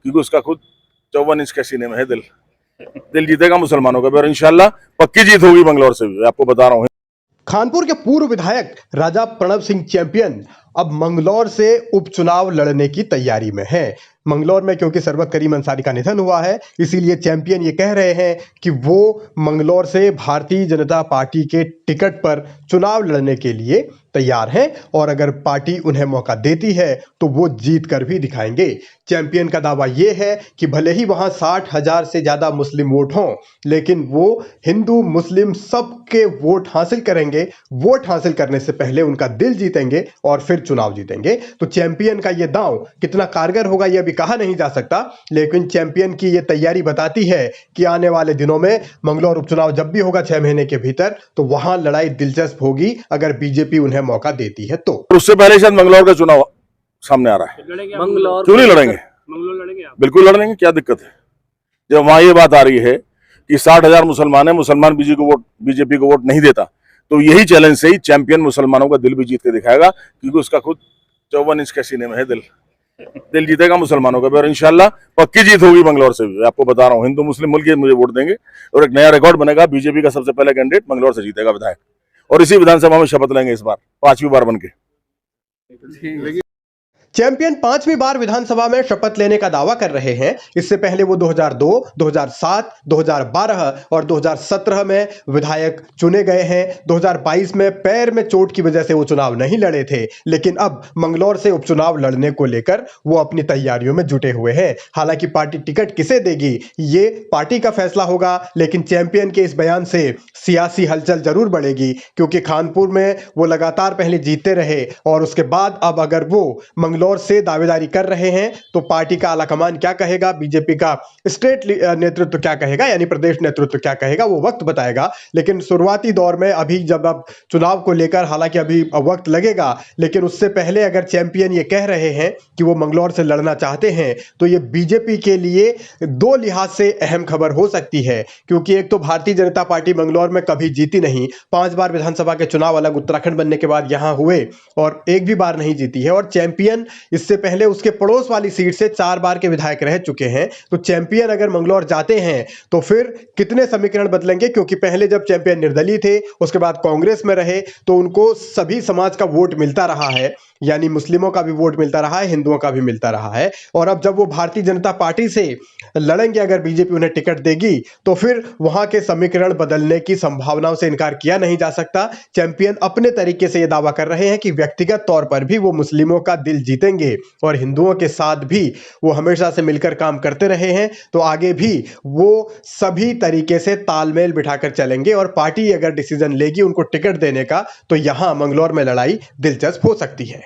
क्योंकि उसका खुद 54 इंच के सीने में है दिल। दिल जीतेगा मुसलमानों का भी, और इंशाल्लाह पक्की जीत होगी बंगलौर से भी, आपको बता रहा हूँ। कानपुर के पूर्व विधायक राजा प्रणव सिंह चैंपियन अब मंगलौर से उपचुनाव लड़ने की तैयारी में हैं। मंगलौर में क्योंकि सरबत करीम अंसारी का निधन हुआ है, इसीलिए चैंपियन ये कह रहे हैं कि वो मंगलौर से भारतीय जनता पार्टी के टिकट पर चुनाव लड़ने के लिए तैयार हैं और अगर पार्टी उन्हें मौका देती है तो वो जीत कर भी दिखाएंगे। चैंपियन का दावा ये है कि भले ही वहां 60,000 से ज्यादा मुस्लिम वोट हों, लेकिन वो हिंदू मुस्लिम सबके वोट हासिल करेंगे। वोट हासिल करने से पहले उनका दिल जीतेंगे और फिर चुनाव जीतेंगे। तो चैंपियन का ये दांव कितना कारगर होगा ये अभी कहा नहीं जा सकता, लेकिन चैंपियन की ये तैयारी बताती है कि आने वाले दिनों में मंगलौर उपचुनाव जब भी होगा 6 महीने के भीतर, तो वहां लड़ाई दिलचस्प होगी अगर बीजेपी उन्हें मौका देती है तो। उससे पहले शायद मंगलौर का चुनाव सामने आ रहा है। मंगलौर क्यों नहीं लड़ेंगे? मंगलौर लड़ेंगे आप? बिल्कुल लड़ेंगे, क्या दिक्कत है। जब वहां ये बात आ रही है कि 60,000 मुसलमान है, मुसलमान बीजेपी को वोट नहीं देता, तो यही चैलेंज से ही चैंपियन मुसलमानों का दिल भी जीत के दिखाएगा, क्योंकि उसका खुद 54 इंच के सीने में है दिल। दिल जीतेगा मुसलमानों का भी, और इंशाल्लाह पक्की जीत होगी बंगलौर से भी, आपको बता रहा हूँ। हिंदू मुस्लिम मुल्क मुझे वोट देंगे और एक नया रिकॉर्ड बनेगा। बीजेपी का सबसे पहला कैंडिडेट मंगलौर से जीतेगा विधायक, और इसी विधानसभा में शपथ लेंगे इस बार 5वीं बार बनके। चैंपियन 5वीं बार विधानसभा में शपथ लेने का दावा कर रहे हैं। इससे पहले वो 2002, 2007, 2012 और 2017 में विधायक चुने गए हैं। 2022 में पैर में चोट की वजह से वो चुनाव नहीं लड़े थे, लेकिन अब मंगलौर से उपचुनाव लड़ने को लेकर वो अपनी तैयारियों में जुटे हुए हैं। हालांकि पार्टी टिकट किसे देगी ये पार्टी का फैसला होगा, लेकिन चैंपियन के इस बयान से सियासी हलचल जरूर बढ़ेगी, क्योंकि कानपुर में वो लगातार पहले जीतते रहे और उसके बाद अब अगर वो मंगलौर से दावेदारी कर रहे हैं तो पार्टी का आलाकमान क्या कहेगा, बीजेपी का स्टेट नेतृत्व क्या कहेगा, यानी प्रदेश नेतृत्व क्या कहेगा, वो वक्त बताएगा। लेकिन शुरुआती दौर में अभी जब अब चुनाव को लेकर हालांकि अभी वक्त लगेगा, लेकिन उससे पहले अगर चैंपियन ये कह रहे हैं कि वो मंगलौर से लड़ना चाहते हैं तो ये बीजेपी के लिए 2 लिहाज से अहम खबर हो सकती है। क्योंकि एक तो भारतीय जनता पार्टी मंगलौर में कभी जीती नहीं, 5 बार विधानसभा के चुनाव अलग उत्तराखंड बनने के बाद यहां हुए और एक भी बार नहीं जीती है, और चैंपियन इससे पहले उसके पड़ोस वाली सीट से 4 बार के विधायक रह चुके हैं। तो चैंपियन अगर मंगलौर जाते हैं तो फिर कितने समीकरण बदलेंगे, क्योंकि पहले जब चैंपियन निर्दलीय थे, उसके बाद कांग्रेस में रहे, तो उनको सभी समाज का वोट मिलता रहा है, यानी मुस्लिमों का भी वोट मिलता रहा है, हिंदुओं का भी मिलता रहा है। और अब जब वो भारतीय जनता पार्टी से लड़ेंगे, अगर बीजेपी उन्हें टिकट देगी, तो फिर वहां के समीकरण बदलने की संभावनाओं से इनकार किया नहीं जा सकता। चैंपियन अपने तरीके से यह दावा कर रहे हैं कि व्यक्तिगत तौर पर भी वो मुस्लिमों का दिल जीतेंगे और हिंदुओं के साथ भी वो हमेशा से मिलकर काम करते रहे हैं, तो आगे भी वो सभी तरीके से तालमेल बिठाकर चलेंगे और पार्टी अगर डिसीजन लेगी उनको टिकट देने का, तो यहां मंगलौर में लड़ाई दिलचस्प हो सकती है।